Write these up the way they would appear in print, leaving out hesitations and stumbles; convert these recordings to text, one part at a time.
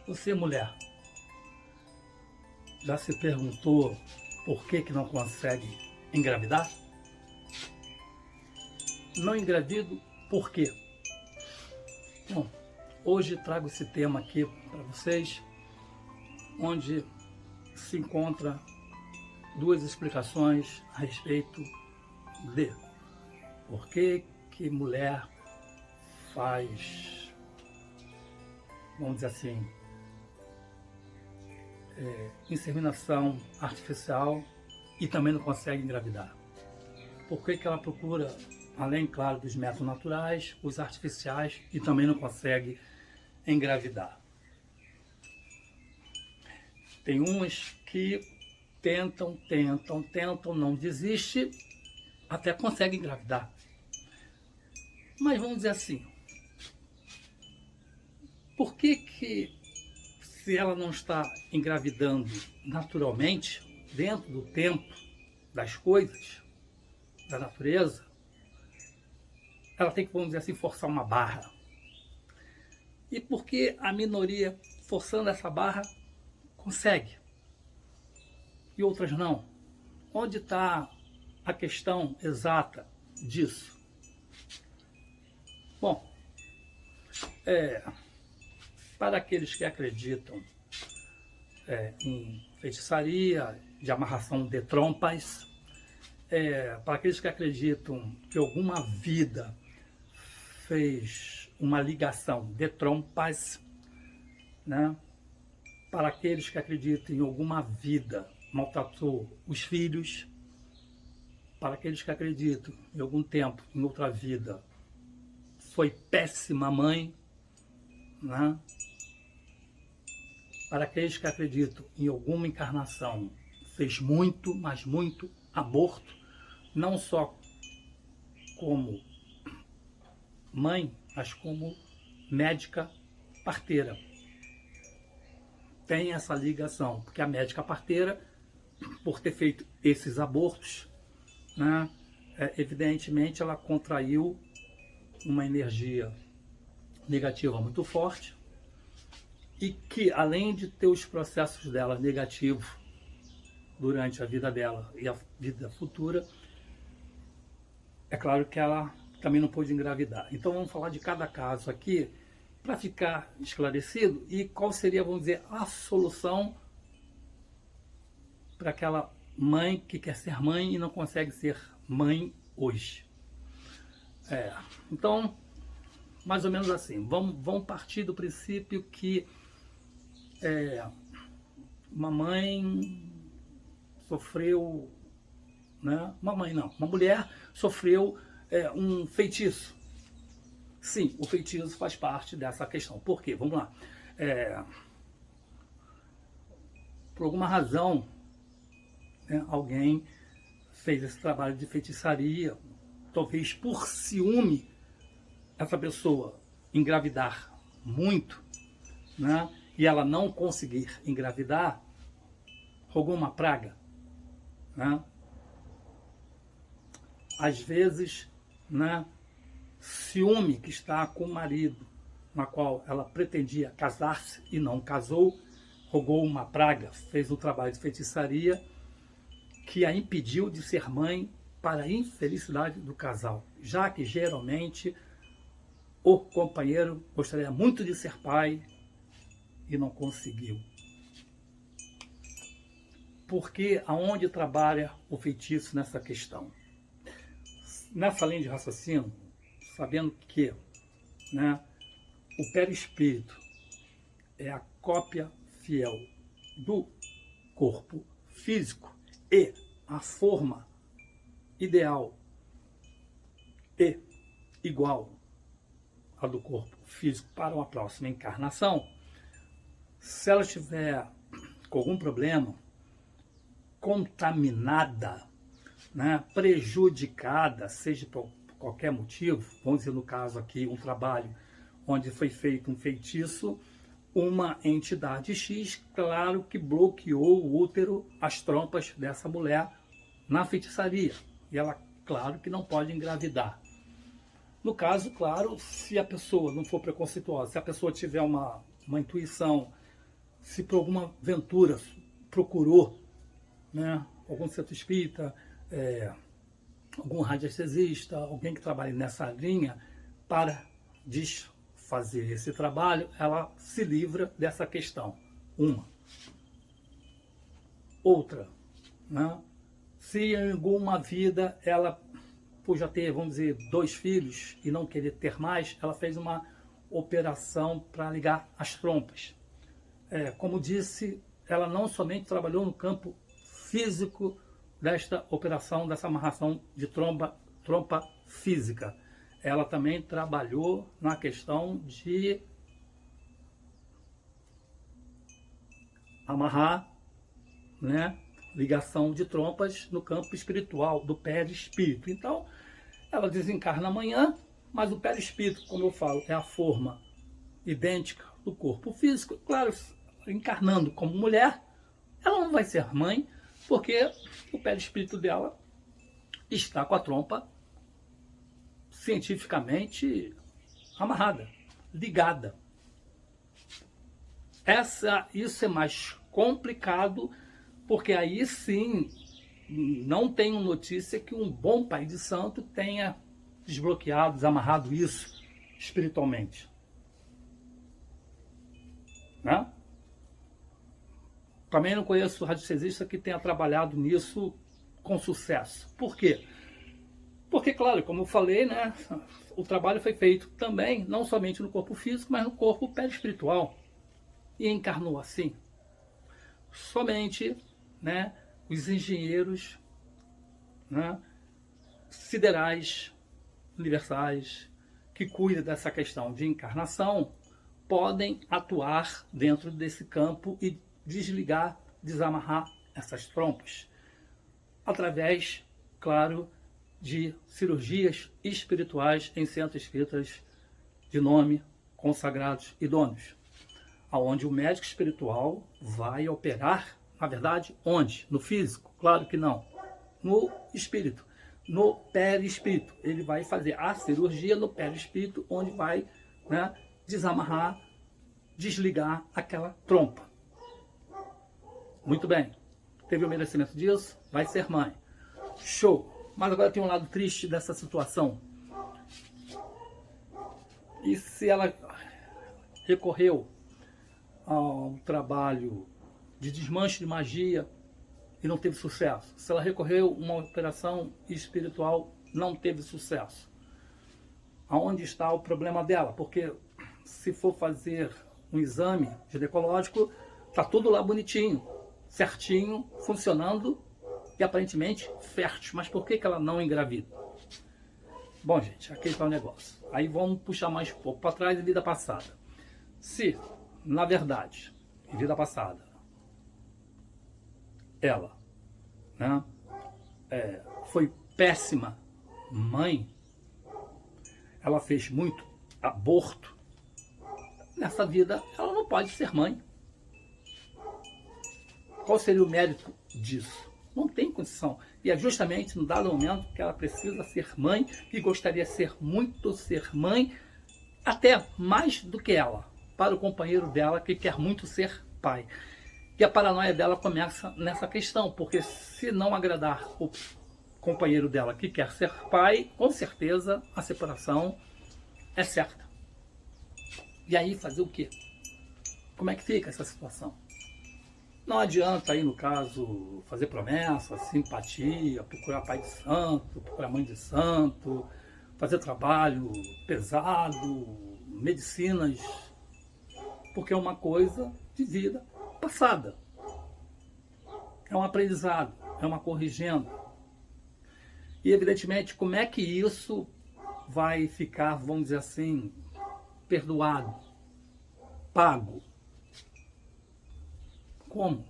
Você, mulher, já se perguntou por que não consegue engravidar? Não engravido por quê? Bom, hoje trago esse tema aqui para vocês, onde se encontra duas explicações a respeito de por que mulher faz, vamos dizer assim, inseminação artificial e também não consegue engravidar. Por que ela procura, além, claro, dos métodos naturais, os artificiais e também não consegue engravidar? Tem umas que tentam, não desiste, até consegue engravidar. Mas vamos dizer assim, por que se ela não está engravidando naturalmente, dentro do tempo das coisas, da natureza, ela tem que, vamos dizer assim, forçar uma barra? E por que a minoria, forçando essa barra, consegue e outras não? Onde está a questão exata disso? Bom, para aqueles que acreditam em feitiçaria, de amarração de trompas, para aqueles que acreditam que alguma vida fez uma ligação de trompas, né? Para aqueles que acreditam em alguma vida maltratou os filhos, para aqueles que acreditam em algum tempo, em outra vida, foi péssima mãe, né? Para aqueles que acreditam em alguma encarnação, fez muito, mas muito aborto, não só como mãe, mas como médica parteira. Tem essa ligação, porque a médica parteira, por ter feito esses abortos, né, evidentemente ela contraiu uma energia negativa muito forte, e que, além de ter os processos dela negativos durante a vida dela e a vida futura, é claro que ela também não pôde engravidar. Então vamos falar de cada caso aqui para ficar esclarecido e qual seria, vamos dizer, a solução para aquela mãe que quer ser mãe e não consegue ser mãe hoje. Então, mais ou menos assim, vamos partir do princípio que uma mãe sofreu, né? Uma mulher sofreu um feitiço. Sim, o feitiço faz parte dessa questão. Por quê? Vamos lá. Por alguma razão, né, alguém fez esse trabalho de feitiçaria, talvez por ciúme, essa pessoa engravidar muito, né, e ela não conseguir engravidar, rogou uma praga, né? Às vezes, né, ciúme que está com o marido, na qual ela pretendia casar-se e não casou, rogou uma praga, fez um trabalho de feitiçaria que a impediu de ser mãe, para a infelicidade do casal, já que geralmente o companheiro gostaria muito de ser pai e não conseguiu. Porque aonde trabalha o feitiço nessa questão? Nessa linha de raciocínio, sabendo que, né, o perispírito é a cópia fiel do corpo físico e a forma ideal e igual à do corpo físico para uma próxima encarnação, se ela estiver com algum problema, contaminada, né, prejudicada, seja por qualquer motivo, vamos dizer no caso aqui um trabalho onde foi feito um feitiço, uma entidade X, claro que bloqueou o útero, as trompas dessa mulher na feitiçaria. E ela, claro que não pode engravidar. No caso, claro, se a pessoa não for preconceituosa, se a pessoa tiver uma intuição, se por alguma aventura procurou, né, algum centro espírita, algum radiestesista, alguém que trabalhe nessa linha para desfazer esse trabalho, ela se livra dessa questão. Uma. Outra, né, se em alguma vida ela, por já ter, vamos dizer, 2 filhos e não querer ter mais, ela fez uma operação para ligar as trompas. Como disse, ela não somente trabalhou no campo físico desta operação, dessa amarração de trompa física. Ela também trabalhou na questão de amarrar, né, ligação de trompas no campo espiritual, do perispírito. Então, ela desencarna amanhã, mas o perispírito, como eu falo, é a forma idêntica do corpo físico. Claro, encarnando como mulher, ela não vai ser mãe, porque o perispírito dela está com a trompa cientificamente amarrada, ligada. Isso é mais complicado, porque aí sim, não tenho notícia que um bom pai de santo tenha desbloqueado, desamarrado isso espiritualmente. Né? Também não conheço radiestesista que tenha trabalhado nisso com sucesso. Por quê? Porque, claro, como eu falei, né, o trabalho foi feito também, não somente no corpo físico, mas no corpo perispiritual. E encarnou assim. Somente, né, os engenheiros, né, siderais, universais, que cuidam dessa questão de encarnação, podem atuar dentro desse campo e desligar, desamarrar essas trompas. Através, claro, de cirurgias espirituais em centros espíritas de nome, consagrados, idôneos. Onde o médico espiritual vai operar, na verdade, onde? No físico? Claro que não. No espírito, no perispírito. Ele vai fazer a cirurgia no perispírito, onde vai, né, desamarrar, desligar aquela trompa. Muito bem. Teve o merecimento disso? Vai ser mãe. Show. Mas agora tem um lado triste dessa situação. E se ela recorreu ao trabalho de desmanche de magia e não teve sucesso? Se ela recorreu a uma operação espiritual, não teve sucesso? Aonde está o problema dela? Porque se for fazer um exame ginecológico, está tudo lá bonitinho, certinho, funcionando e aparentemente fértil. Mas por que ela não engravida? Bom, gente, aqui está o negócio. Aí vamos puxar mais um pouco para trás, em vida passada. Se, na verdade, em vida passada, ela, né, foi péssima mãe, ela fez muito aborto, nessa vida ela não pode ser mãe. Qual seria o mérito disso? Não tem condição. E é justamente no dado momento que ela precisa ser mãe, e gostaria de ser mãe, até mais do que ela, para o companheiro dela que quer muito ser pai. E a paranoia dela começa nessa questão, porque se não agradar o companheiro dela que quer ser pai, com certeza a separação é certa. E aí fazer o quê? Como é que fica essa situação? Não adianta aí, no caso, fazer promessa, simpatia, procurar pai de santo, procurar mãe de santo, fazer trabalho pesado, medicinas, porque é uma coisa de vida passada. É um aprendizado, é uma corrigenda. E, evidentemente, como é que isso vai ficar, vamos dizer assim, perdoado, pago? Como?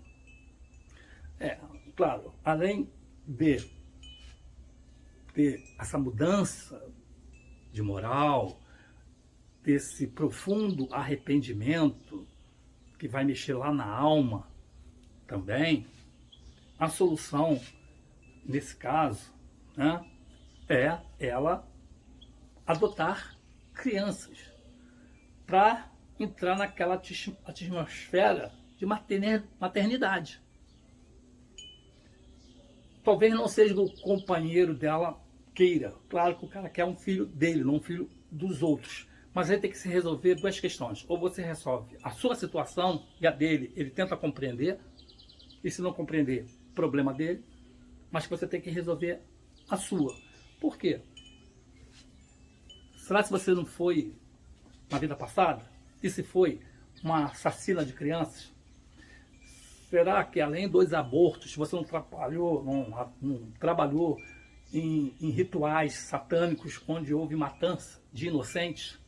Claro, além de ter essa mudança de moral, desse profundo arrependimento que vai mexer lá na alma também, a solução, nesse caso, né, é ela adotar crianças para entrar naquela atmosfera de maternidade. Talvez não seja o companheiro dela queira. Claro que o cara quer um filho dele, não um filho dos outros. Mas aí tem que se resolver duas questões. Ou você resolve a sua situação e a dele, ele tenta compreender. E se não compreender, problema dele. Mas você tem que resolver a sua. Por quê? Será que você não foi na vida passada? E se foi uma assassina de crianças? Será que além dos abortos, você não trabalhou em rituais satânicos onde houve matança de inocentes?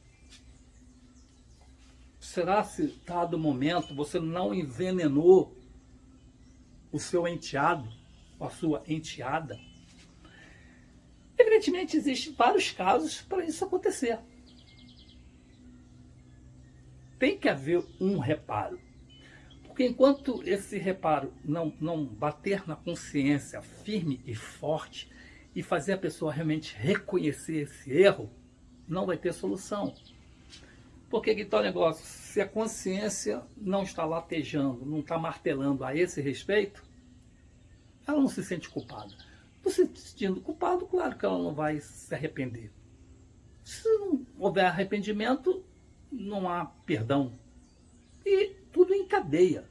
Será se, dado momento, você não envenenou o seu enteado, a sua enteada? Evidentemente, existem vários casos para isso acontecer. Tem que haver um reparo. Porque enquanto esse reparo não bater na consciência firme e forte e fazer a pessoa realmente reconhecer esse erro, não vai ter solução. Porque que tal negócio? Se a consciência não está latejando, não está martelando a esse respeito, ela não se sente culpada. Não se sentindo culpado, claro que ela não vai se arrepender. Se não houver arrependimento, não há perdão. E tudo em cadeia.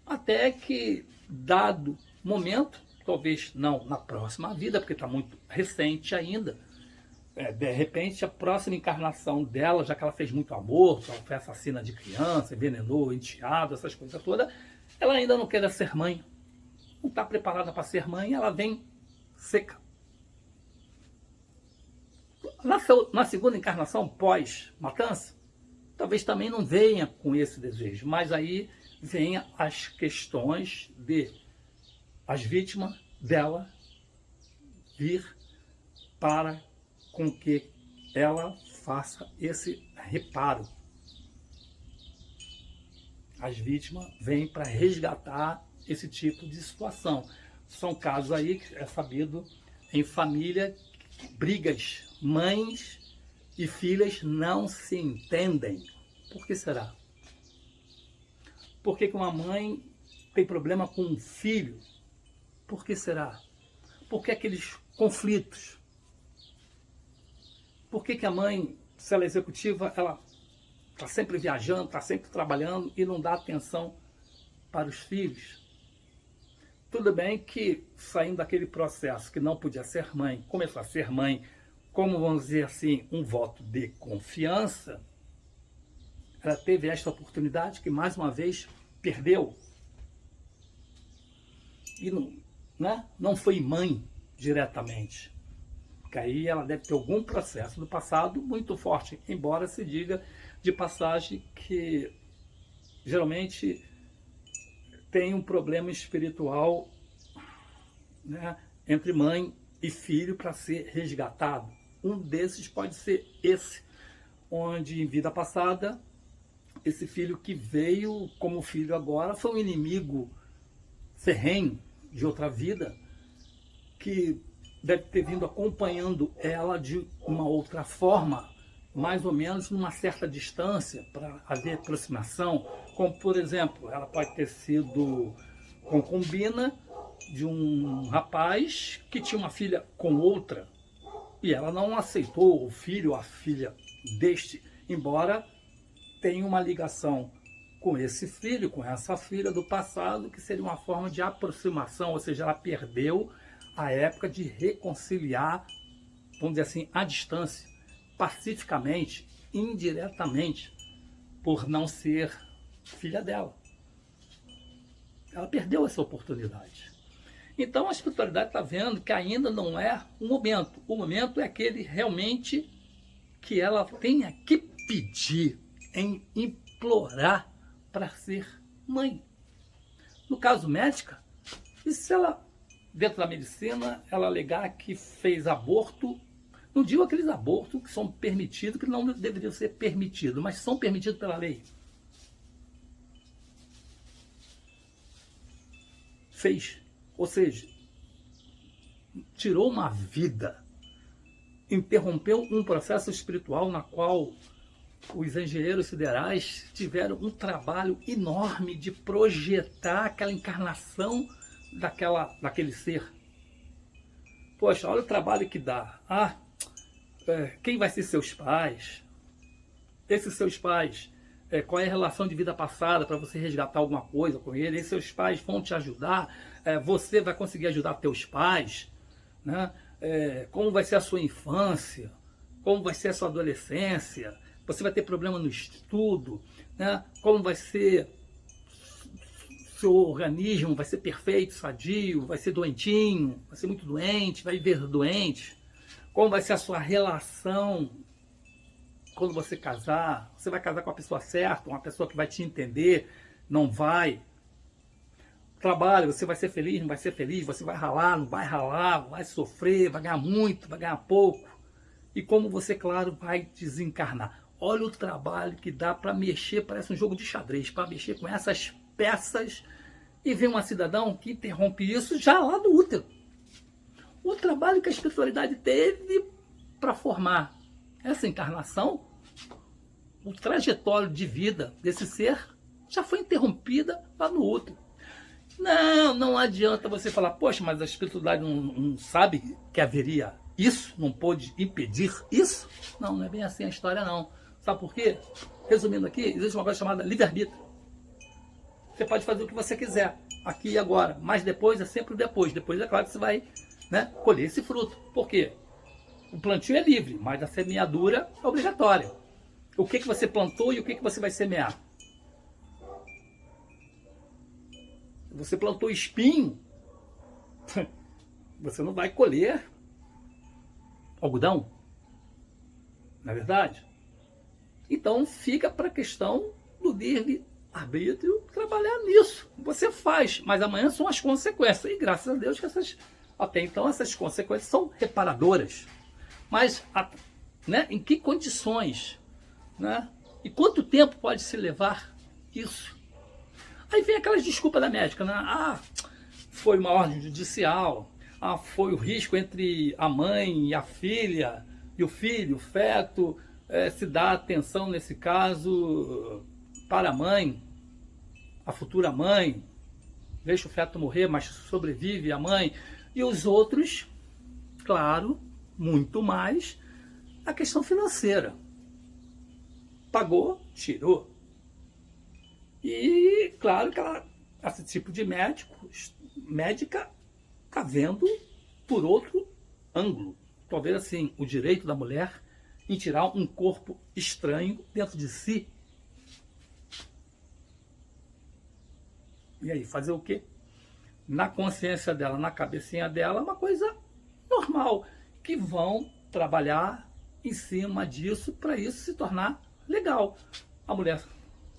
Até que, dado momento, talvez não na próxima vida, porque está muito recente ainda, de repente a próxima encarnação dela, já que ela fez muito aborto, ela foi assassina de criança, envenenou, enteado, essas coisas todas, ela ainda não quer ser mãe. Não está preparada para ser mãe, ela vem seca. Na segunda encarnação, pós-matança, talvez também não venha com esse desejo, mas aí venha as questões de as vítimas dela vir para com que ela faça esse reparo. As vítimas vêm para resgatar esse tipo de situação. São casos aí que é sabido em família, brigas, mães e filhas não se entendem. Por que será? Por que uma mãe tem problema com um filho? Por que será? Por que aqueles conflitos? Por que a mãe, se ela é executiva, ela está sempre viajando, está sempre trabalhando e não dá atenção para os filhos? Tudo bem que, saindo daquele processo que não podia ser mãe, começou a ser mãe, como vamos dizer assim, um voto de confiança, ela teve esta oportunidade que, mais uma vez, perdeu. E não foi mãe diretamente. Porque aí ela deve ter algum processo do passado muito forte, embora se diga de passagem que geralmente tem um problema espiritual, né, entre mãe e filho para ser resgatado. Um desses pode ser esse, onde em vida passada, esse filho que veio como filho agora foi um inimigo ferrenho de outra vida, que deve ter vindo acompanhando ela de uma outra forma, mais ou menos numa certa distância, para haver aproximação, como por exemplo, ela pode ter sido concubina de um rapaz que tinha uma filha com outra, e ela não aceitou o filho ou a filha deste, embora tenha uma ligação com esse filho, com essa filha do passado, que seria uma forma de aproximação, ou seja, ela perdeu a época de reconciliar, vamos dizer assim, à distância, pacificamente, indiretamente, por não ser filha dela. Ela perdeu essa oportunidade. Então a espiritualidade está vendo que ainda não é o momento. O momento é aquele realmente que ela tenha que pedir, em implorar para ser mãe. No caso médica, e se ela, dentro da medicina, ela alegar que fez aborto, não digo aqueles abortos que são permitidos, que não deveriam ser permitidos, mas são permitidos pela lei. Fez, ou seja, tirou uma vida, interrompeu um processo espiritual na qual os engenheiros siderais tiveram um trabalho enorme de projetar aquela encarnação daquele ser. Poxa, olha o trabalho que dá. Quem vai ser seus pais? Esses seus pais, qual é a relação de vida passada para você resgatar alguma coisa com ele? Esses seus pais vão te ajudar? Você vai conseguir ajudar teus pais? Né? Como vai ser a sua infância? Como vai ser a sua adolescência? Você vai ter problema no estudo? Né? Como vai ser seu organismo? Vai ser perfeito, sadio? Vai ser doentinho? Vai ser muito doente? Vai viver doente? Como vai ser a sua relação quando você casar? Você vai casar com a pessoa certa, uma pessoa que vai te entender? Não vai? Trabalho, você vai ser feliz, não vai ser feliz? Você vai ralar, não vai ralar? Vai sofrer, vai ganhar muito, vai ganhar pouco? E como você, claro, vai desencarnar? Olha o trabalho que dá para mexer, parece um jogo de xadrez, para mexer com essas peças e ver um cidadão que interrompe isso já lá do útero. O trabalho que a espiritualidade teve para formar essa encarnação, o trajetório de vida desse ser já foi interrompida lá no útero. Não adianta você falar, poxa, mas a espiritualidade não sabe que haveria isso, não pôde impedir isso? Não é bem assim a história não. Sabe por quê? Resumindo aqui, existe uma coisa chamada livre-arbítrio. Você pode fazer o que você quiser, aqui e agora, mas depois é sempre o depois. Depois é claro que você vai, né, colher esse fruto. Por quê? O plantio é livre, mas a semeadura é obrigatória. O que você plantou e o que você vai semear? Você plantou espinho, você não vai colher algodão, não é verdade? Então fica para a questão do livre-arbítrio trabalhar nisso. Você faz, mas amanhã são as consequências. E graças a Deus que até então essas consequências são reparadoras. Mas né, em que condições? Né? E quanto tempo pode se levar isso? Aí vem aquelas desculpas da médica, né? Foi uma ordem judicial, foi o risco entre a mãe e a filha, e o filho, o feto, se dá atenção nesse caso para a mãe, a futura mãe, deixa o feto morrer, mas sobrevive a mãe, e os outros, claro, muito mais, a questão financeira. Pagou, tirou. E claro que esse tipo de médica está vendo por outro ângulo. Talvez assim, o direito da mulher em tirar um corpo estranho dentro de si. E aí, fazer o quê? Na consciência dela, na cabecinha dela, é uma coisa normal. Que vão trabalhar em cima disso para isso se tornar legal. A mulher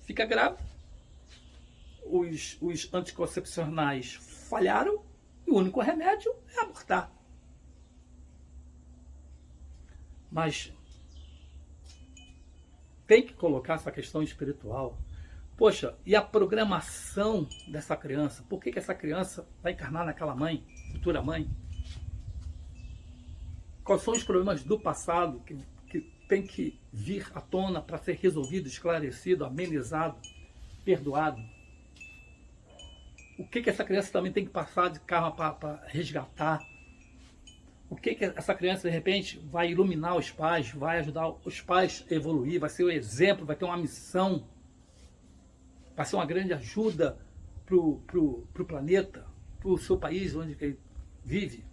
fica grávida. Os anticoncepcionais falharam e o único remédio é abortar. Mas tem que colocar essa questão espiritual. Poxa, e a programação dessa criança? Por que essa criança vai encarnar naquela mãe, futura mãe? Quais são os problemas do passado que tem que vir à tona para ser resolvido, esclarecido, amenizado, perdoado? O que essa criança também tem que passar de karma para resgatar? O que essa criança, de repente, vai iluminar os pais, vai ajudar os pais a evoluir, vai ser o exemplo, vai ter uma missão. vai ser uma grande ajuda pro planeta, pro seu país onde ele vive.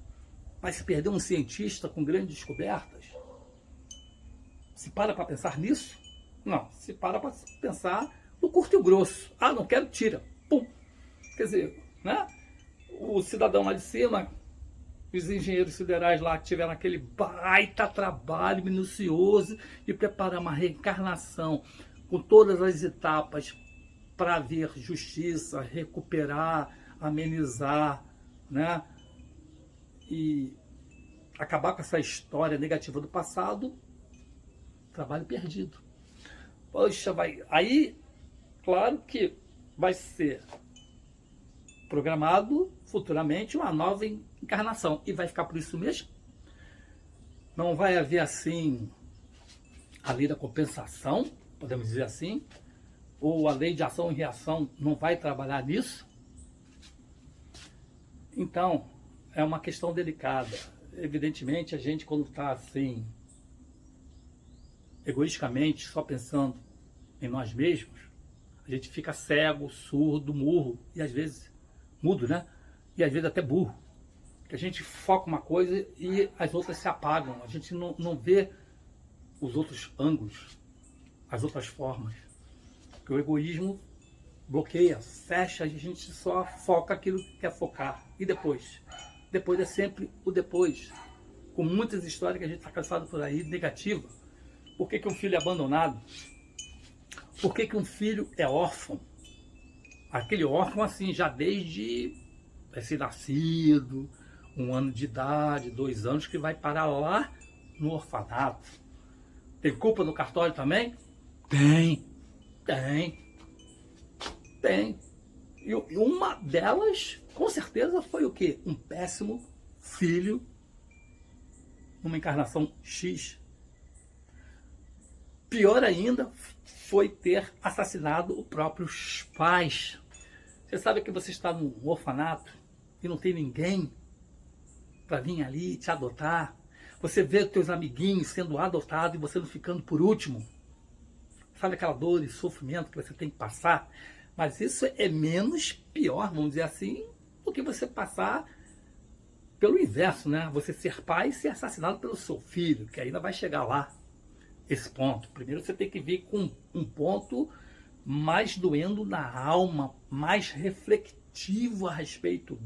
Vai se perder um cientista com grandes descobertas? Se para pensar nisso? Não, se para pensar no curto e grosso. Ah, não quero, tira. Pum. Quer dizer, né? O cidadão lá de cima, os engenheiros siderais lá que tiveram aquele baita trabalho minucioso de preparar uma reencarnação com todas as etapas para haver justiça, recuperar, amenizar, né? E acabar com essa história negativa do passado, trabalho perdido. Poxa, aí, claro que vai ser programado futuramente uma nova encarnação. E vai ficar por isso mesmo? Não vai haver, assim, a lei da compensação, podemos dizer assim, ou a lei de ação e reação não vai trabalhar nisso? Então, é uma questão delicada. Evidentemente, a gente, quando está assim, egoisticamente, só pensando em nós mesmos, a gente fica cego, surdo, murro, e às vezes mudo, né? E às vezes até burro. Que a gente foca uma coisa e as outras se apagam. A gente não vê os outros ângulos, as outras formas. Porque o egoísmo bloqueia, fecha, a gente só foca aquilo que quer focar. E depois? Depois é sempre o depois. Com muitas histórias que a gente está cansado por aí, negativa. Por que um filho é abandonado? Por que um filho é órfão? Aquele órfão assim, já desde recém-nascido, 1 ano de idade, 2 anos, que vai parar lá no orfanato. Tem culpa no cartório também? Tem. E uma delas, com certeza, foi o quê? Um péssimo filho numa encarnação X. Pior ainda foi ter assassinado os próprios pais. Você sabe que você está num orfanato e não tem ninguém para vir ali te adotar. Você vê os teus amiguinhos sendo adotados e você não ficando por último. Sabe aquela dor e sofrimento que você tem que passar? Mas isso é menos pior, vamos dizer assim, do que você passar pelo inverso, né? Você ser pai e ser assassinado pelo seu filho, que ainda vai chegar lá, esse ponto. Primeiro você tem que vir com um ponto mais doendo na alma, mais reflexivo a respeito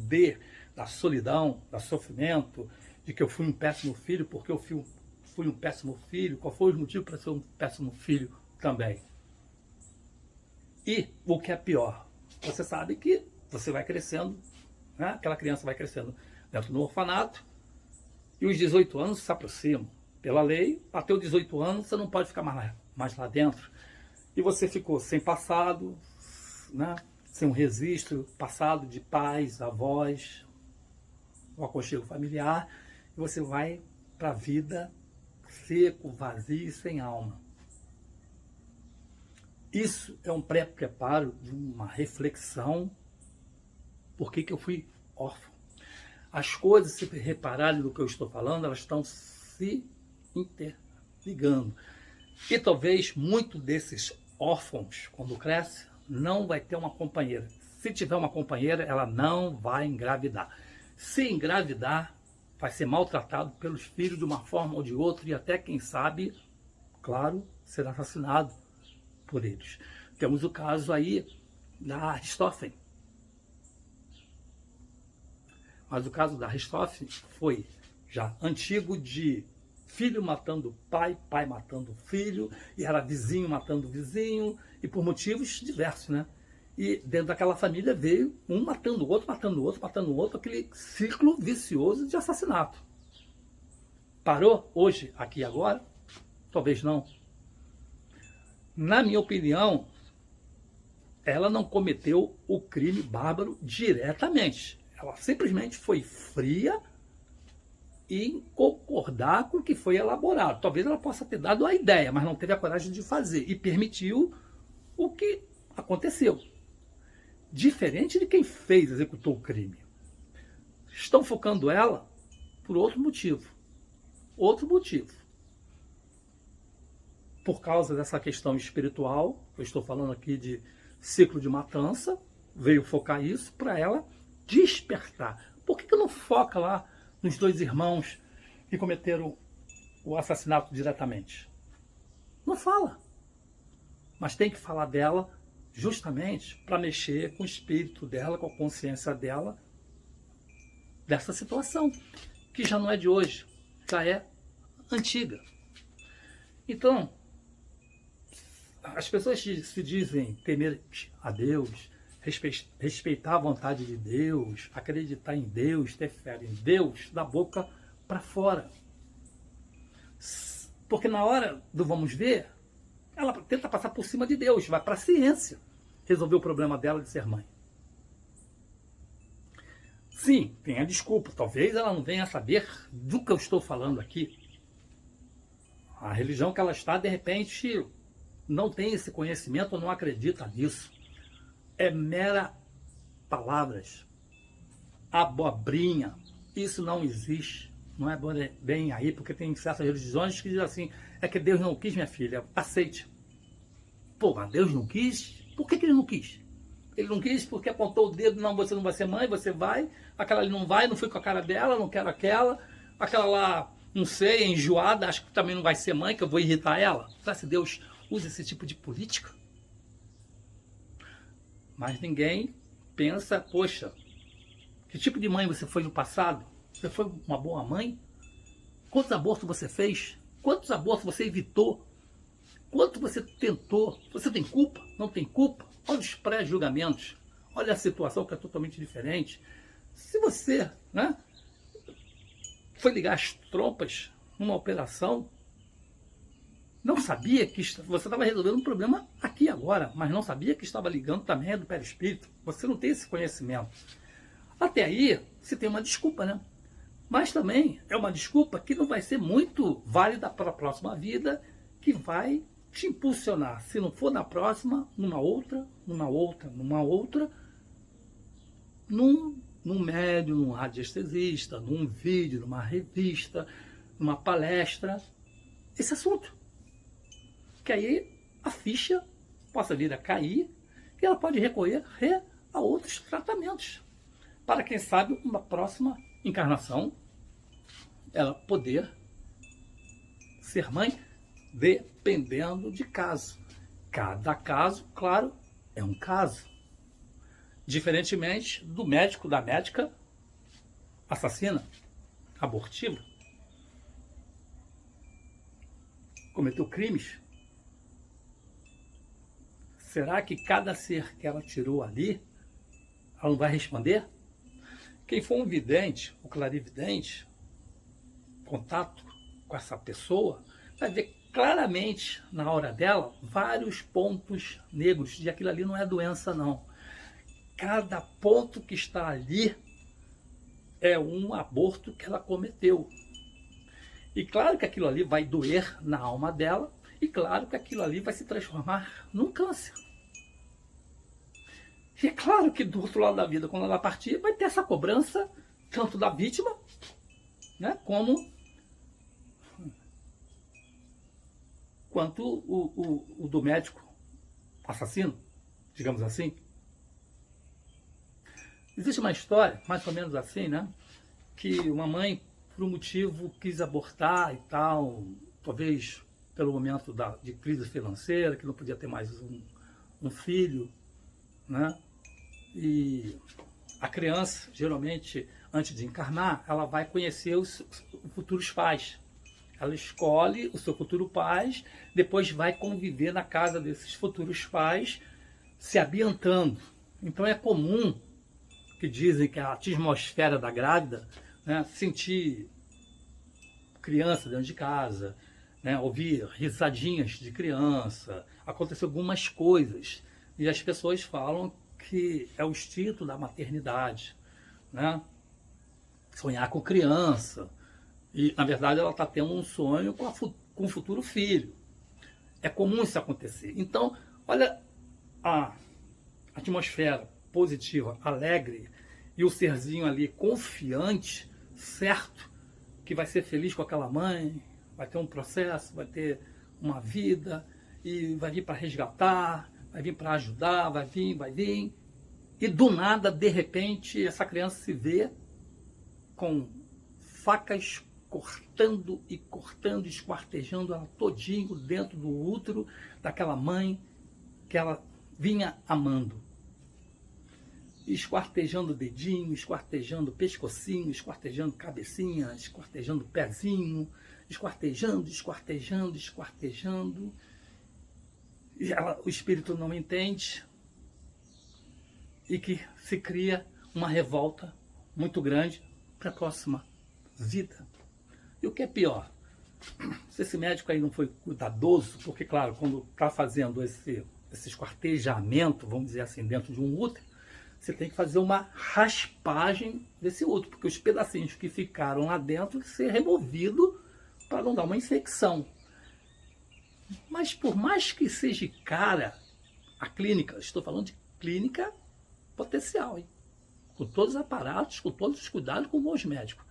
da solidão, do sofrimento, de que eu fui um péssimo filho, porque eu fui um péssimo filho, qual foi o motivo para ser um péssimo filho também. E o que é pior, você sabe que você vai crescendo, né? Aquela criança vai crescendo dentro do orfanato e os 18 anos se aproximam. Pela lei, até os 18 anos você não pode ficar mais lá dentro. E você ficou sem passado, né? Sem um registro passado de pais, avós, o aconchego familiar, e você vai para a vida seco, vazio e sem alma. Isso é um pré-preparo de uma reflexão. Por que eu fui órfão? As coisas, se repararem no que eu estou falando, elas estão se interligando. E talvez muito desses órfãos, quando cresce, não vai ter uma companheira. Se tiver uma companheira, ela não vai engravidar. Se engravidar, vai ser maltratado pelos filhos de uma forma ou de outra e até, quem sabe, claro, será assassinado por eles. Temos o caso aí da Aristófanes. Mas o caso da Aristófanes foi já antigo, de filho matando pai, pai matando filho, e era vizinho matando vizinho, e por motivos diversos, né? E dentro daquela família veio um matando o outro, matando o outro, matando o outro, aquele ciclo vicioso de assassinato. Parou hoje, aqui e agora? Talvez não. Na minha opinião, ela não cometeu o crime bárbaro diretamente. Ela simplesmente foi fria em concordar com o que foi elaborado. Talvez ela possa ter dado a ideia, mas não teve a coragem de fazer e permitiu o que aconteceu. Diferente de quem executou o crime. Estão focando ela por outro motivo. Outro motivo. Por causa dessa questão espiritual, eu estou falando aqui de ciclo de matança, veio focar isso para ela despertar. Por que não foca lá nos 2 irmãos que cometeram o assassinato diretamente? Não fala. Mas tem que falar dela justamente para mexer com o espírito dela, com a consciência dela, dessa situação, que já não é de hoje, já é antiga. Então, as pessoas se dizem temer a Deus, respeitar a vontade de Deus, acreditar em Deus, ter fé em Deus, da boca para fora. Porque na hora do vamos ver, ela tenta passar por cima de Deus, vai para a ciência resolver o problema dela de ser mãe. Sim, tem a desculpa, talvez ela não venha a saber do que eu estou falando aqui. A religião que ela está, de repente, não tem esse conhecimento ou não acredita nisso. É mera palavras, abobrinha. Isso não existe. Não é bem aí, porque tem certas religiões que dizem assim, é que Deus não quis, minha filha, aceite. Pô, mas Deus não quis? Por que ele não quis? Ele não quis porque apontou o dedo, não, você não vai ser mãe, você vai. Aquela ali não vai, não fui com a cara dela, não quero aquela. Aquela lá, não sei, é enjoada, acho que também não vai ser mãe, que eu vou irritar ela. Será que Deus usa esse tipo de política? Mas ninguém pensa, poxa, que tipo de mãe você foi no passado? Você foi uma boa mãe? Quantos abortos você fez? Quantos abortos você evitou? Quanto você tentou? Você tem culpa? Não tem culpa? Olha os pré-julgamentos. Olha a situação que é totalmente diferente. Se você, né, foi ligar as trompas numa operação, não sabia que você estava resolvendo um problema aqui agora, mas não sabia que estava ligando também do perispírito. Você não tem esse conhecimento. Até aí, você tem uma desculpa, né? Mas também é uma desculpa que não vai ser muito válida para a próxima vida, que vai te impulsionar. Se não for na próxima, numa outra, num médium, num radiestesista, num vídeo, numa revista, numa palestra, esse assunto. Que aí a ficha possa vir a cair e ela pode recorrer a outros tratamentos. Para quem sabe, uma próxima encarnação, ela poder ser mãe, dependendo de caso. Cada caso, claro, é um caso. Diferentemente do médico, da médica assassina, abortiva, cometeu crimes. Será que cada ser que ela tirou ali, ela não vai responder? Quem for um vidente, o clarividente, contato com essa pessoa, vai ver claramente na hora dela vários pontos negros, de aquilo ali não é doença não. Cada ponto que está ali é um aborto que ela cometeu. E claro que aquilo ali vai doer na alma dela, e claro que aquilo ali vai se transformar num câncer. E é claro que do outro lado da vida, quando ela partir, vai ter essa cobrança, tanto da vítima, né, quanto o do médico assassino, digamos assim. Existe uma história, mais ou menos assim, né, que uma mãe, por um motivo, quis abortar e tal, talvez pelo momento de crise financeira, que não podia ter mais um filho, né? E a criança, geralmente, antes de encarnar, ela vai conhecer os futuros pais. Ela escolhe o seu futuro pai, depois vai conviver na casa desses futuros pais, se ambientando. Então é comum, que dizem que a atmosfera da grávida, né, sentir criança dentro de casa, né, ouvir risadinhas de criança, acontecer algumas coisas. E as pessoas falam que é o instinto da maternidade, né? Sonhar com criança. E, na verdade, ela está tendo um sonho com o futuro filho. É comum isso acontecer. Então, olha a atmosfera positiva, alegre, e o serzinho ali confiante, certo, que vai ser feliz com aquela mãe, vai ter um processo, vai ter uma vida, e vai vir para resgatar, vai vir para ajudar, vai vir. E do nada, de repente, essa criança se vê com facas cortando, esquartejando ela todinho dentro do útero daquela mãe que ela vinha amando. Esquartejando o dedinho, esquartejando o pescocinho, esquartejando cabecinha, esquartejando pezinho, esquartejando. E o espírito não entende e que se cria uma revolta muito grande para a próxima vida. E o que é pior, se esse médico aí não foi cuidadoso, porque claro, quando está fazendo esse esquartejamento, vamos dizer assim, dentro de um útero, você tem que fazer uma raspagem desse útero, porque os pedacinhos que ficaram lá dentro ser removidos para não dar uma infecção. Mas por mais que seja cara a clínica, estou falando de clínica potencial, hein? Com todos os aparatos, com todos os cuidados, com bons médicos.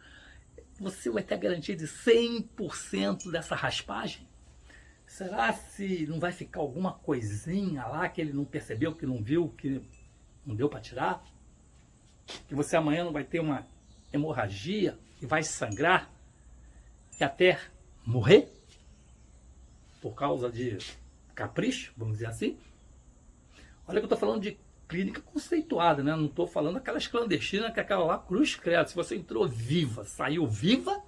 Você vai ter a garantia de 100% dessa raspagem? Será se não vai ficar alguma coisinha lá que ele não percebeu, que não viu, que não deu para tirar? Que você amanhã não vai ter uma hemorragia e vai sangrar e até morrer? Por causa de capricho, vamos dizer assim? Olha que eu estou falando de clínica conceituada, né? Não estou falando aquelas clandestinas, que é aquela lá, cruz credo. Se você entrou viva, saiu viva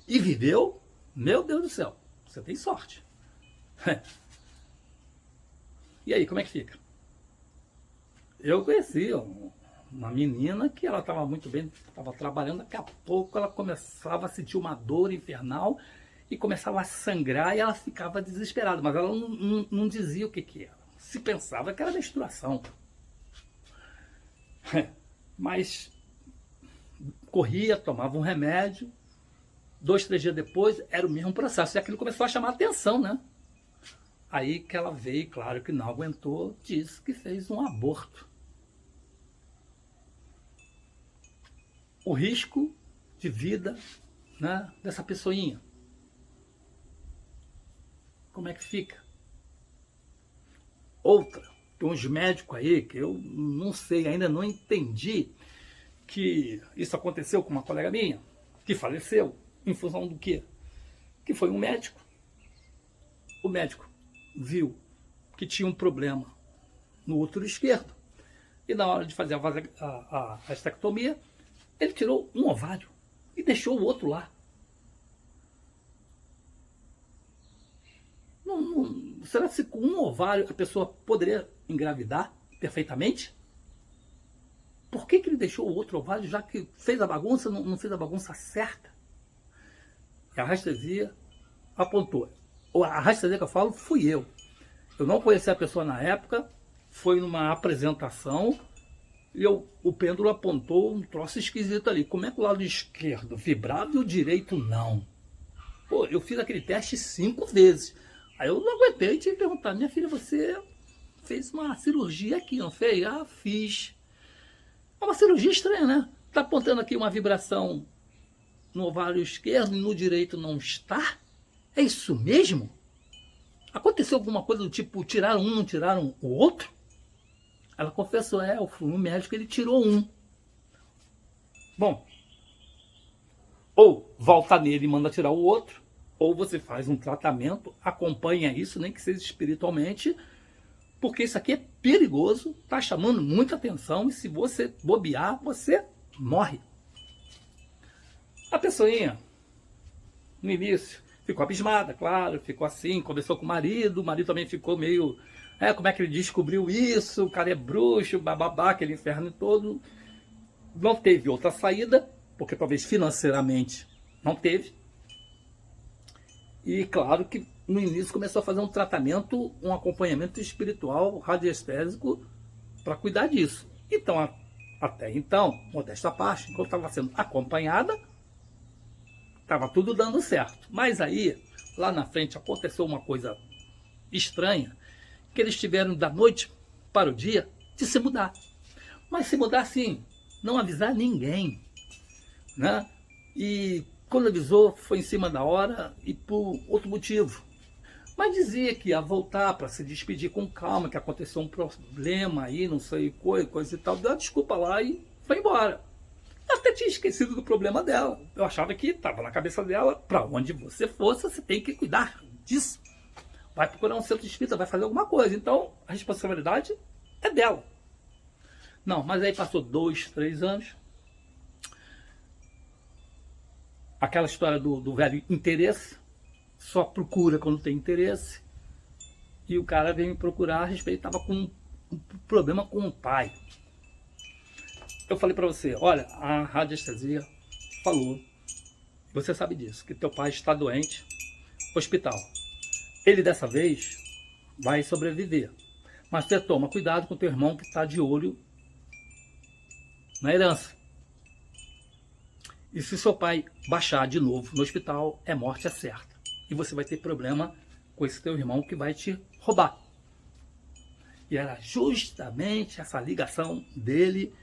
e viveu, meu Deus do céu, você tem sorte. E aí, como é que fica? Eu conheci uma menina que ela estava muito bem, estava trabalhando, daqui a pouco ela começava a sentir uma dor infernal e começava a sangrar e ela ficava desesperada, mas ela não dizia o que era. Se pensava que era menstruação. Mas corria, tomava um remédio, 2, 3 dias depois era o mesmo processo, e aquilo começou a chamar a atenção, né? Aí que ela veio, claro que não aguentou, disse que fez um aborto. O risco de vida, né, dessa pessoinha, como é que fica? Outra, tem uns médicos aí que eu não sei, ainda não entendi que isso aconteceu com uma colega minha, que faleceu, em função do quê? Que foi um médico. O médico viu que tinha um problema no útero esquerdo. E na hora de fazer a estectomia, ele tirou um ovário e deixou o outro lá. Será que com um ovário a pessoa poderia engravidar perfeitamente? Por que ele deixou o outro ovário, já que fez a bagunça, não fez a bagunça certa? E a rastresia apontou. A rastresia que eu falo fui eu. Eu não conhecia a pessoa na época, foi numa apresentação e o pêndulo apontou um troço esquisito ali. Como é que o lado esquerdo vibrava e o direito não? Pô, eu fiz aquele teste 5 vezes. Aí eu não aguentei e tinha que perguntar: minha filha, você fez uma cirurgia aqui, não fez? Ah, fiz. É uma cirurgia estranha, né? Tá apontando aqui uma vibração no ovário esquerdo e no direito não está? É isso mesmo? Aconteceu alguma coisa do tipo, tiraram um, não tiraram o outro? Ela confessou, eu fui um médico, ele tirou um. Bom, ou volta nele e manda tirar o outro, ou você faz um tratamento, acompanha isso, nem que seja espiritualmente, porque isso aqui é perigoso, está chamando muita atenção, e se você bobear, você morre. A pessoinha, no início, ficou abismada, claro, ficou assim, conversou com o marido também ficou meio, como é que ele descobriu isso, o cara é bruxo, bababá, aquele inferno todo. Não teve outra saída, porque talvez financeiramente não teve. E claro que no início começou a fazer um tratamento, um acompanhamento espiritual, radioestésico, para cuidar disso. Então, até então, modesta parte, enquanto estava sendo acompanhada, estava tudo dando certo. Mas aí, lá na frente, aconteceu uma coisa estranha, que eles tiveram da noite para o dia de se mudar. Mas se mudar assim, não avisar ninguém, né? E quando avisou, foi em cima da hora e por outro motivo. Mas dizia que ia voltar para se despedir com calma, que aconteceu um problema aí, não sei, coisa e tal. Deu a desculpa lá e foi embora. Eu até tinha esquecido do problema dela. Eu achava que estava na cabeça dela, para onde você fosse, você tem que cuidar disso. Vai procurar um centro espírita, vai fazer alguma coisa. Então, a responsabilidade é dela. Não, mas aí passou 2, 3 anos. Aquela história do velho interesse. Só procura quando tem interesse. E o cara veio me procurar a respeito, estava com um problema com o pai. Eu falei para você, olha, a radiestesia falou, você sabe disso, que teu pai está doente, hospital. Ele dessa vez vai sobreviver. Mas você toma cuidado com teu irmão que está de olho na herança. E se seu pai baixar de novo no hospital, morte é certa. E você vai ter problema com esse teu irmão que vai te roubar. E era justamente essa ligação dele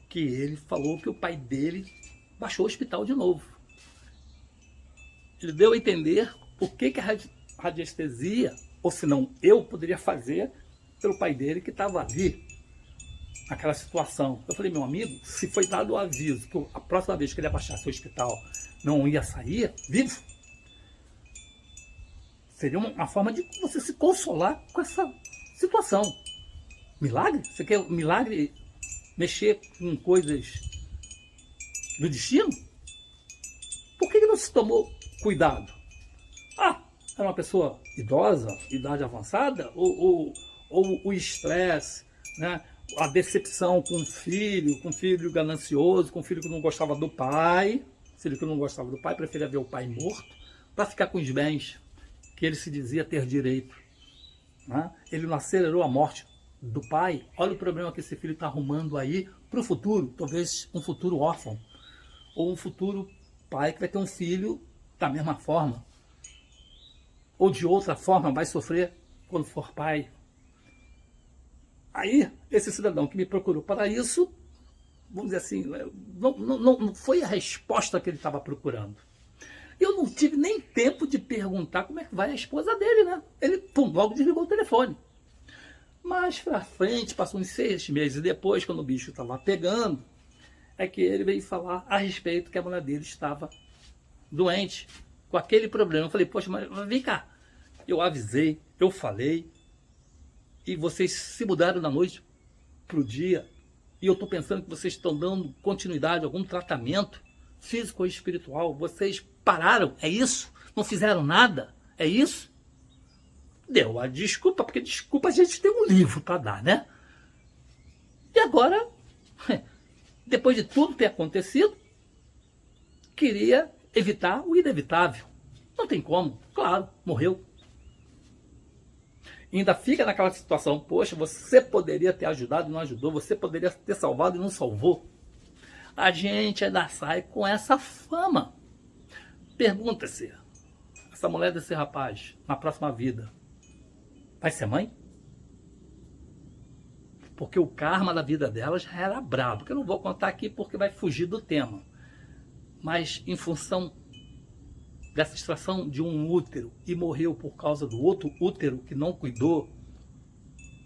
que ele falou que o pai dele baixou o hospital de novo. Ele deu a entender o que a radiestesia, ou se não eu, poderia fazer pelo pai dele que estava ali, naquela situação. Eu falei, meu amigo, se foi dado o aviso que a próxima vez que ele abaixasse o hospital não ia sair vivo, seria uma forma de você se consolar com essa situação. Milagre? Você quer milagre mexer com coisas do destino? Por que não se tomou cuidado? Era uma pessoa idosa, idade avançada, ou o estresse, né? A decepção com um filho ganancioso, com um filho que não gostava do pai, preferia ver o pai morto, para ficar com os bens que ele se dizia ter direito. Né? Ele não acelerou a morte do pai. Olha o problema que esse filho está arrumando aí para o futuro, talvez um futuro órfão, ou um futuro pai que vai ter um filho da mesma forma, ou de outra forma vai sofrer quando for pai. Aí, esse cidadão que me procurou para isso, vamos dizer assim, não foi a resposta que ele estava procurando. Eu não tive nem tempo de perguntar como é que vai a esposa dele, né? Ele, logo desligou o telefone. Mais pra frente, passou uns 6 meses depois, quando o bicho estava pegando, é que ele veio falar a respeito que a mulher dele estava doente, com aquele problema. Eu falei, poxa, mas vem cá. Eu avisei, eu falei, e vocês se mudaram da noite pro dia, e eu estou pensando que vocês estão dando continuidade a algum tratamento físico ou espiritual. Vocês pararam, é isso? Não fizeram nada, é isso? Deu a desculpa, porque desculpa a gente tem um livro para dar, né? E agora, depois de tudo ter acontecido, queria evitar o inevitável. Não tem como, claro, morreu. E ainda fica naquela situação, poxa, você poderia ter ajudado e não ajudou, você poderia ter salvado e não salvou. A gente ainda sai com essa fama. Pergunta-se, essa mulher desse rapaz, na próxima vida, vai ser mãe? Porque o karma da vida dela já era brabo, que eu não vou contar aqui porque vai fugir do tema. Mas em função dessa extração de um útero e morreu por causa do outro útero que não cuidou,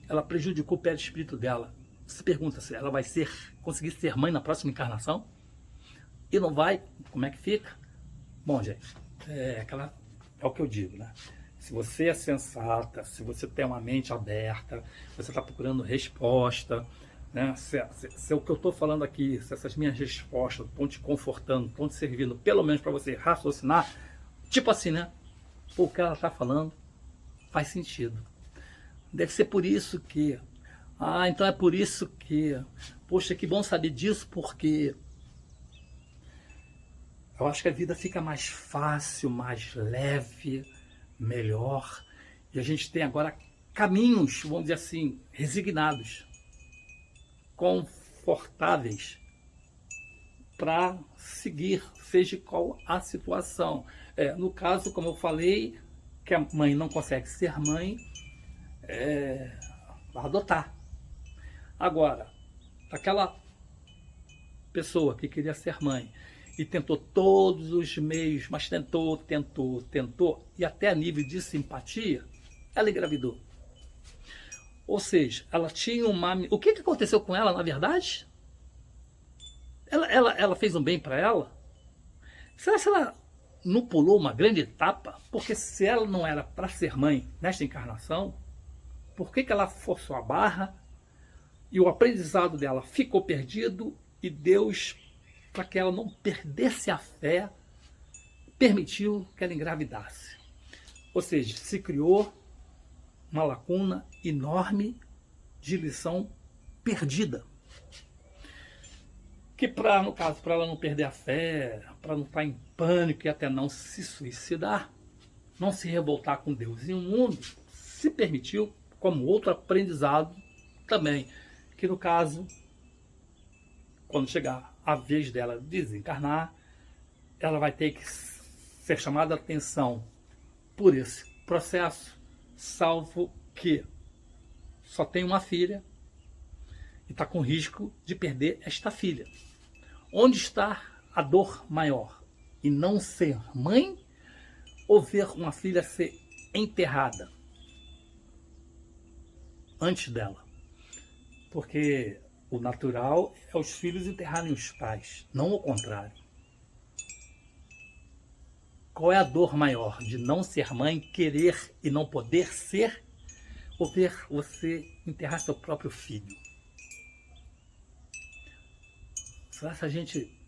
ela prejudicou o perispírito dela. Se pergunta se ela vai conseguir ser mãe na próxima encarnação? E não vai? Como é que fica? Bom, gente, é o que eu digo, né? Se você é sensata, se você tem uma mente aberta, você está procurando resposta, né? Se o que eu estou falando aqui, se essas minhas respostas estão te confortando, estão te servindo, pelo menos para você raciocinar, tipo assim, né? O que ela está falando faz sentido. Deve ser por isso que... então é por isso que... Poxa, que bom saber disso, porque... eu acho que a vida fica mais fácil, mais leve, melhor. E a gente tem agora caminhos, vamos dizer assim, resignados, confortáveis, para seguir, seja qual a situação. No caso, como eu falei, que a mãe não consegue ser mãe, vai adotar. Agora, aquela pessoa que queria ser mãe e tentou todos os meios, mas tentou, e até a nível de simpatia, ela engravidou. Ou seja, ela tinha uma... O que aconteceu com ela, na verdade? Ela fez um bem para ela? Será que ela não pulou uma grande etapa? Porque se ela não era para ser mãe nesta encarnação, por que ela forçou a barra e o aprendizado dela ficou perdido e Deus, para que ela não perdesse a fé, permitiu que ela engravidasse? Ou seja, se criou uma lacuna enorme de lição perdida. Que no caso, para ela não perder a fé, para não estar em pânico e até não se suicidar, não se revoltar com Deus e o mundo, se permitiu como outro aprendizado também, que no caso, quando chegar a vez dela desencarnar, ela vai ter que ser chamada a atenção por esse processo, salvo que só tem uma filha e está com risco de perder esta filha. Onde está a dor maior? E não ser mãe ou ver uma filha ser enterrada antes dela? Porque o natural é os filhos enterrarem os pais, não o contrário. Qual é a dor maior? De não ser mãe, querer e não poder ser? Ou ver você enterrar seu próprio filho? Será que a gente,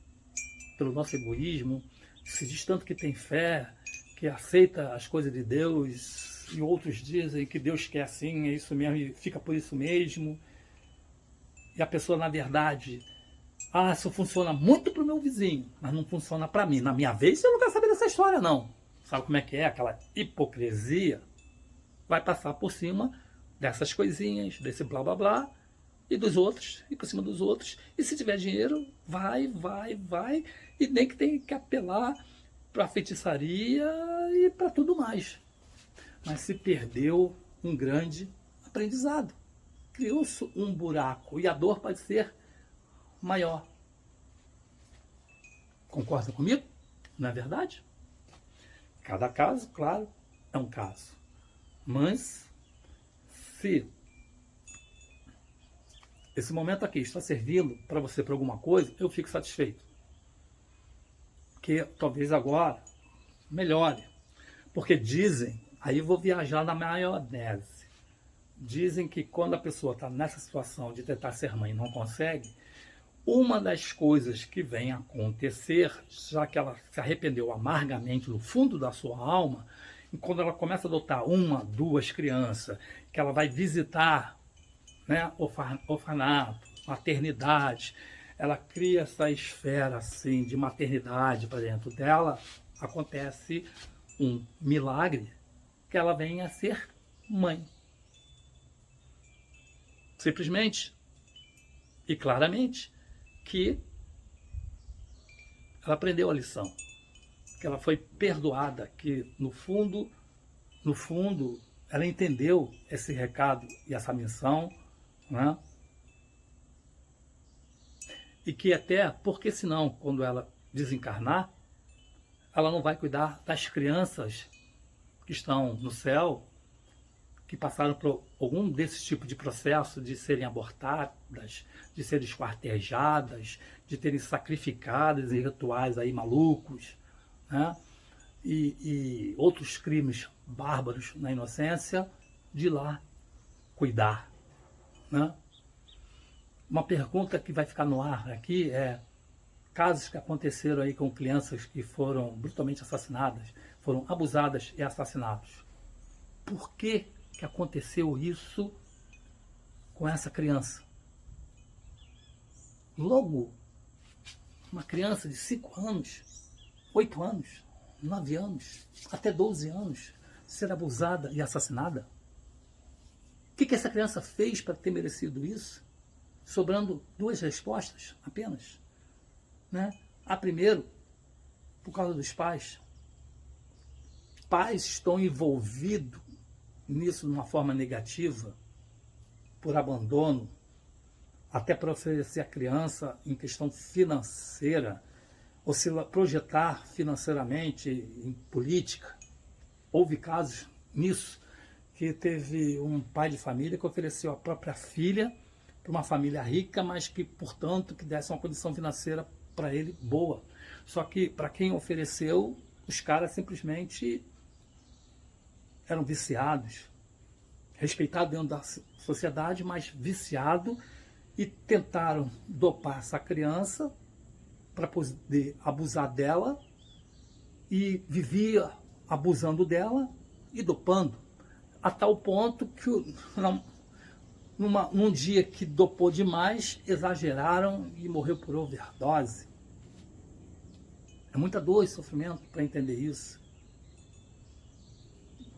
pelo nosso egoísmo, se diz tanto que tem fé, que aceita as coisas de Deus, e outros dizem que Deus quer assim, é isso mesmo, e fica por isso mesmo, e a pessoa, na verdade, isso funciona muito para o meu vizinho, mas não funciona para mim. Na minha vez, eu não quero saber dessa história, não. Sabe como é que é? Aquela hipocrisia vai passar por cima dessas coisinhas, desse blá blá blá, e dos outros, e por cima dos outros. E se tiver dinheiro, vai, e nem que tem que apelar para a feitiçaria e para tudo mais. Mas se perdeu um grande aprendizado. Criou-se um buraco, e a dor pode ser maior. Concorda comigo? Não é verdade? Cada caso, claro, é um caso. Mas, se esse momento aqui está servindo para você para alguma coisa, eu fico satisfeito. Porque talvez agora melhore. Porque dizem, aí eu vou viajar na maionese, dizem que quando a pessoa está nessa situação de tentar ser mãe e não consegue, uma das coisas que vem acontecer, já que ela se arrependeu amargamente no fundo da sua alma, e quando ela começa a adotar uma, duas crianças, que ela vai visitar, né, orfanato, maternidade, ela cria essa esfera assim, de maternidade para dentro dela, acontece um milagre, que ela venha a ser mãe. Simplesmente e claramente que ela aprendeu a lição, que ela foi perdoada, que no fundo, ela entendeu esse recado e essa missão, né? E que até, porque senão, quando ela desencarnar, ela não vai cuidar das crianças que estão no céu, que passaram por algum desse tipo de processo de serem abortadas, de serem esquartejadas, de terem sacrificadas em rituais aí malucos, né? E outros crimes bárbaros na inocência, de lá cuidar, né? Uma pergunta que vai ficar no ar aqui é: casos que aconteceram aí com crianças que foram brutalmente assassinadas, foram abusadas e assassinadas. Por que aconteceu isso com essa criança? Logo, uma criança de 5 anos, 8 anos, 9 anos, até 12 anos, ser abusada e assassinada? O que essa criança fez para ter merecido isso? Sobrando 2 respostas apenas, né? A primeiro, por causa dos pais. Pais estão envolvidos nisso de uma forma negativa, por abandono, até para oferecer a criança em questão financeira, ou se projetar financeiramente em política. Houve casos nisso, que teve um pai de família que ofereceu a própria filha para uma família rica, mas que, portanto, que desse uma condição financeira para ele boa. Só que, para quem ofereceu, os caras simplesmente eram viciados, respeitados dentro da sociedade, mas viciado, e tentaram dopar essa criança para poder abusar dela, e vivia abusando dela e dopando, a tal ponto que num dia que dopou demais, exageraram e morreu por overdose. É muita dor e sofrimento para entender isso.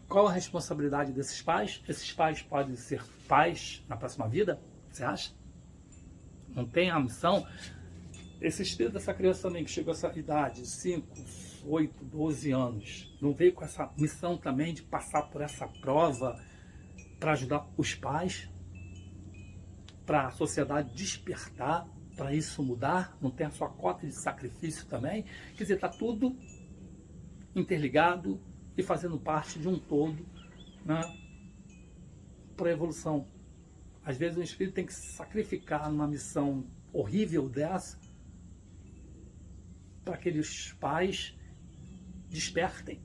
Qual a responsabilidade desses pais? Esses pais podem ser pais na próxima vida? Você acha? Não tem a missão? Esse espírito dessa criança também, que chegou a essa idade, 5, 8, 12 anos, não veio com essa missão também de passar por essa prova para ajudar os pais, para a sociedade despertar, para isso mudar? Não tem a sua cota de sacrifício também? Quer dizer, está tudo interligado e fazendo parte de um todo, né, para a evolução. Às vezes o espírito tem que se sacrificar numa missão horrível dessa para que os pais despertem.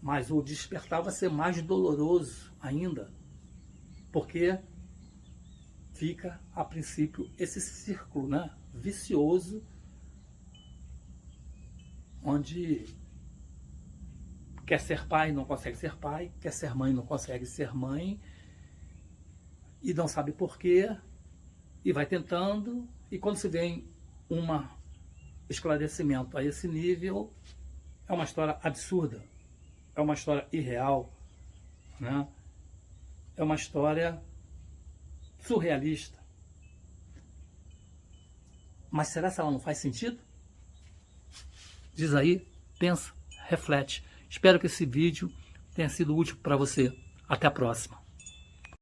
Mas o despertar vai ser mais doloroso ainda, porque fica, a princípio, esse círculo, né, vicioso, onde quer ser pai, não consegue ser pai, quer ser mãe, não consegue ser mãe, e não sabe porquê, e vai tentando, e quando se vem um esclarecimento a esse nível, é uma história absurda, é uma história irreal, né? É uma história surrealista. Mas será que ela não faz sentido? Diz aí, pensa, reflete. Espero que esse vídeo tenha sido útil para você. Até a próxima.